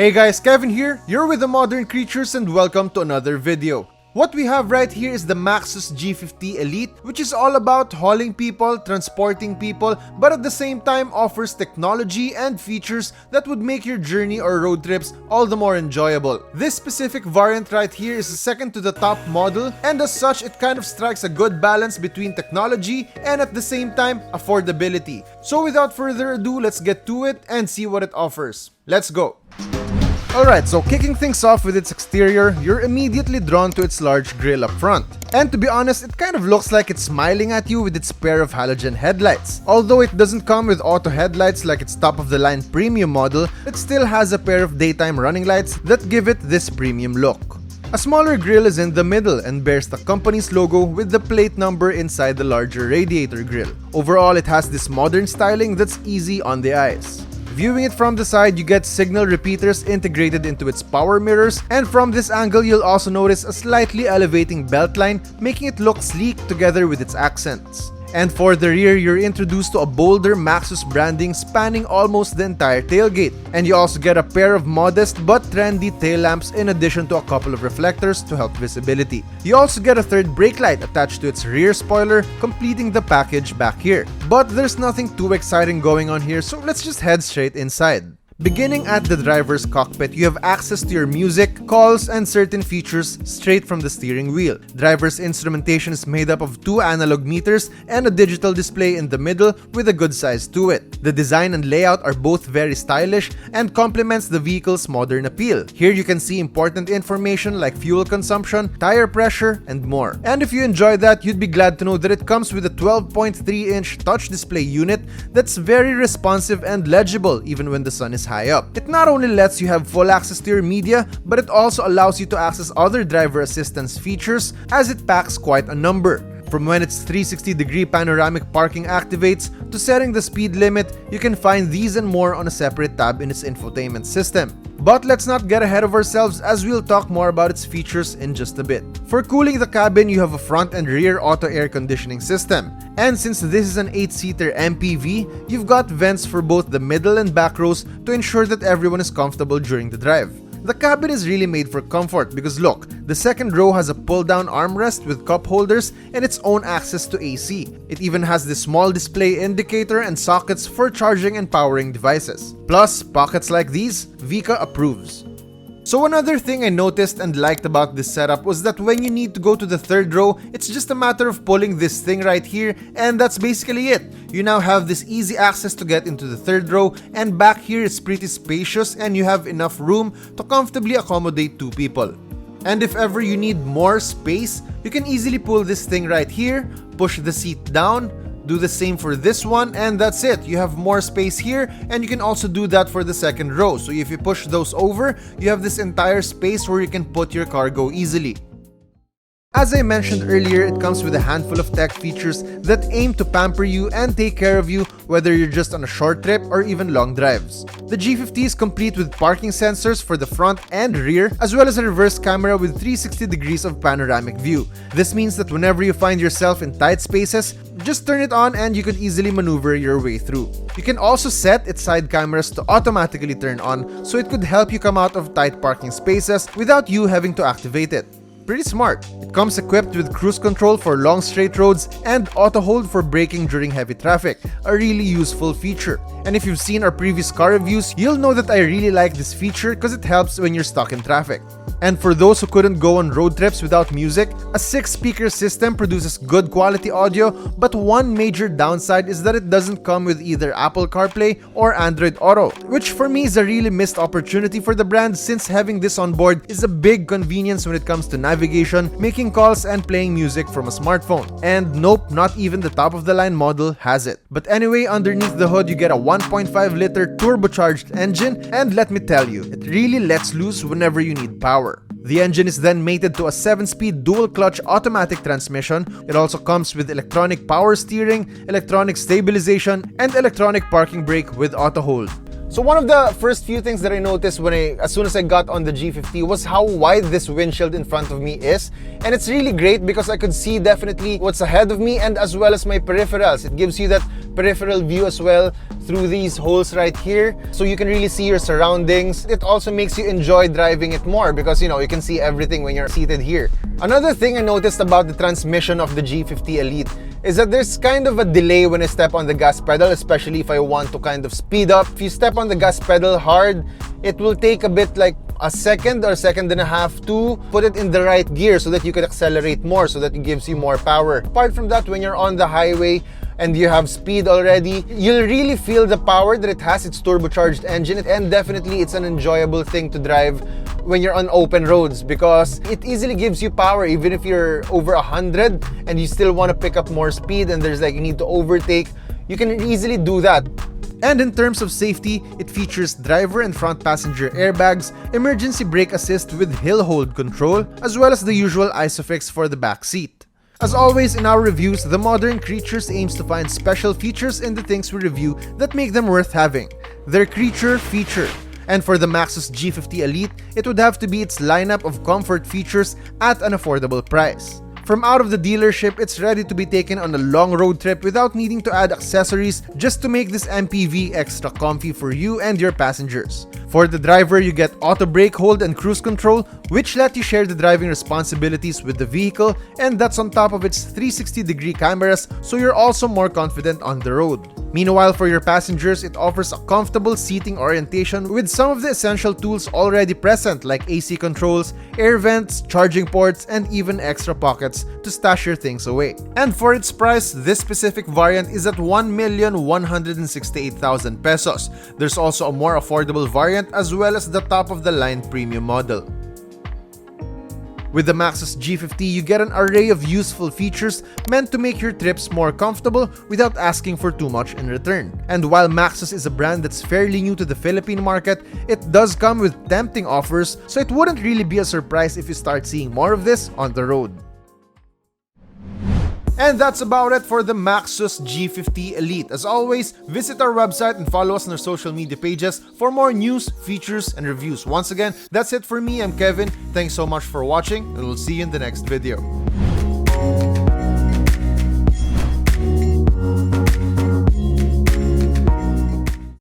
Hey guys, Kevin here, you're with the Modern Creatures and welcome to another video. What we have right here is the Maxus G50 Elite, which is all about hauling people, transporting people, but at the same time offers technology and features that would make your journey or road trips all the more enjoyable. This specific variant right here is the second to the top model, and as such it kind of strikes a good balance between technology and at the same time affordability. So without further ado, let's get to it and see what it offers. Let's go! Alright, so kicking things off with its exterior, you're immediately drawn to its large grille up front. And to be honest, it kind of looks like it's smiling at you with its pair of halogen headlights. Although it doesn't come with auto headlights like its top-of-the-line premium model, it still has a pair of daytime running lights that give it this premium look. A smaller grille is in the middle and bears the company's logo with the plate number inside the larger radiator grille. Overall, it has this modern styling that's easy on the eyes. Viewing it from the side, you get signal repeaters integrated into its power mirrors, and from this angle you'll also notice a slightly elevating beltline, making it look sleek together with its accents. And for the rear, you're introduced to a bolder Maxus branding spanning almost the entire tailgate. And you also get a pair of modest but trendy tail lamps in addition to a couple of reflectors to help visibility. You also get a third brake light attached to its rear spoiler, completing the package back here. But there's nothing too exciting going on here, so let's just head straight inside. Beginning at the driver's cockpit, you have access to your music, calls, and certain features straight from the steering wheel. Driver's instrumentation is made up of 2 analog meters and a digital display in the middle with a good size to it. The design and layout are both very stylish and complements the vehicle's modern appeal. Here you can see important information like fuel consumption, tire pressure, and more. And if you enjoy that, you'd be glad to know that it comes with a 12.3-inch touch display unit that's very responsive and legible even when the sun is high up. It not only lets you have full access to your media, but it also allows you to access other driver assistance features as it packs quite a number. From when its 360-degree panoramic parking activates to setting the speed limit, you can find these and more on a separate tab in its infotainment system. But let's not get ahead of ourselves as we'll talk more about its features in just a bit. For cooling the cabin, you have a front and rear auto air conditioning system. And since this is an 8-seater MPV, you've got vents for both the middle and back rows to ensure that everyone is comfortable during the drive. The cabin is really made for comfort because look, the second row has a pull-down armrest with cup holders and its own access to AC. It even has this small display indicator and sockets for charging and powering devices. Plus, pockets like these, Vika approves. So another thing I noticed and liked about this setup was that when you need to go to the third row, it's just a matter of pulling this thing right here, and that's basically it. You now have this easy access to get into the third row, and back here it's pretty spacious and you have enough room to comfortably accommodate 2 people. And if ever you need more space, you can easily pull this thing right here, push the seat down, do the same for this one, and that's it. You have more space here, and you can also do that for the second row. So if you push those over, you have this entire space where you can put your cargo easily. As I mentioned earlier, it comes with a handful of tech features that aim to pamper you and take care of you whether you're just on a short trip or even long drives. The G50 is complete with parking sensors for the front and rear, as well as a reverse camera with 360 degrees of panoramic view. This means that whenever you find yourself in tight spaces, just turn it on and you could easily maneuver your way through. You can also set its side cameras to automatically turn on, so it could help you come out of tight parking spaces without you having to activate it. Pretty smart. It comes equipped with cruise control for long straight roads and auto hold for braking during heavy traffic, a really useful feature. And if you've seen our previous car reviews, you'll know that I really like this feature because it helps when you're stuck in traffic. And for those who couldn't go on road trips without music, a 6-speaker system produces good quality audio, but one major downside is that it doesn't come with either Apple CarPlay or Android Auto, which for me is a really missed opportunity for the brand since having this on board is a big convenience when it comes to navigation, making calls, and playing music from a smartphone. And nope, not even the top-of-the-line model has it. But anyway, underneath the hood you get a 1.5-liter turbocharged engine, and let me tell you, it really lets loose whenever you need power. The engine is then mated to a 7-speed dual-clutch automatic transmission. It also comes with electronic power steering, electronic stabilization, and electronic parking brake with auto hold. So one of the first few things that I noticed as soon as I got on the G50 was how wide this windshield in front of me is. And it's really great because I could see definitely what's ahead of me and as well as my peripherals. It gives you that peripheral view as well through these holes right here, so you can really see your surroundings. It also makes you enjoy driving it more because you can see everything when you're seated here. Another thing I noticed about the transmission of the G50 Elite is that there's kind of a delay when I step on the gas pedal, especially if I want to kind of speed up. If you step on the gas pedal hard, it will take a bit like a second or a second and a half to put it in the right gear so that you can accelerate more, so that it gives you more power. Apart from that, when you're on the highway and you have speed already, you'll really feel the power that it has. Its turbocharged engine, and definitely it's an enjoyable thing to drive when you're on open roads because it easily gives you power. Even if you're over 100 and you still want to pick up more speed and there's like you need to overtake, you can easily do that. And in terms of safety, it features driver and front passenger airbags, emergency brake assist with hill hold control, as well as the usual ISOFIX for the back seat. As always in our reviews, the Modern Creatures aims to find special features in the things we review that make them worth having. Their creature feature. And for the Maxus G50 Elite, it would have to be its lineup of comfort features at an affordable price. From out of the dealership, it's ready to be taken on a long road trip without needing to add accessories just to make this MPV extra comfy for you and your passengers. For the driver, you get auto brake hold and cruise control, which let you share the driving responsibilities with the vehicle, and that's on top of its 360-degree cameras, so you're also more confident on the road. Meanwhile, for your passengers, it offers a comfortable seating orientation with some of the essential tools already present like AC controls, air vents, charging ports, and even extra pockets to stash your things away. And for its price, this specific variant is at 1,168,000 pesos. There's also a more affordable variant as well as the top-of-the-line premium model. With the Maxus G50, you get an array of useful features meant to make your trips more comfortable without asking for too much in return. And while Maxus is a brand that's fairly new to the Philippine market, it does come with tempting offers, so it wouldn't really be a surprise if you start seeing more of this on the road. And that's about it for the Maxus G50 Elite. As always, visit our website and follow us on our social media pages for more news, features, and reviews. Once again, that's it for me. I'm Kevin. Thanks so much for watching, and we'll see you in the next video.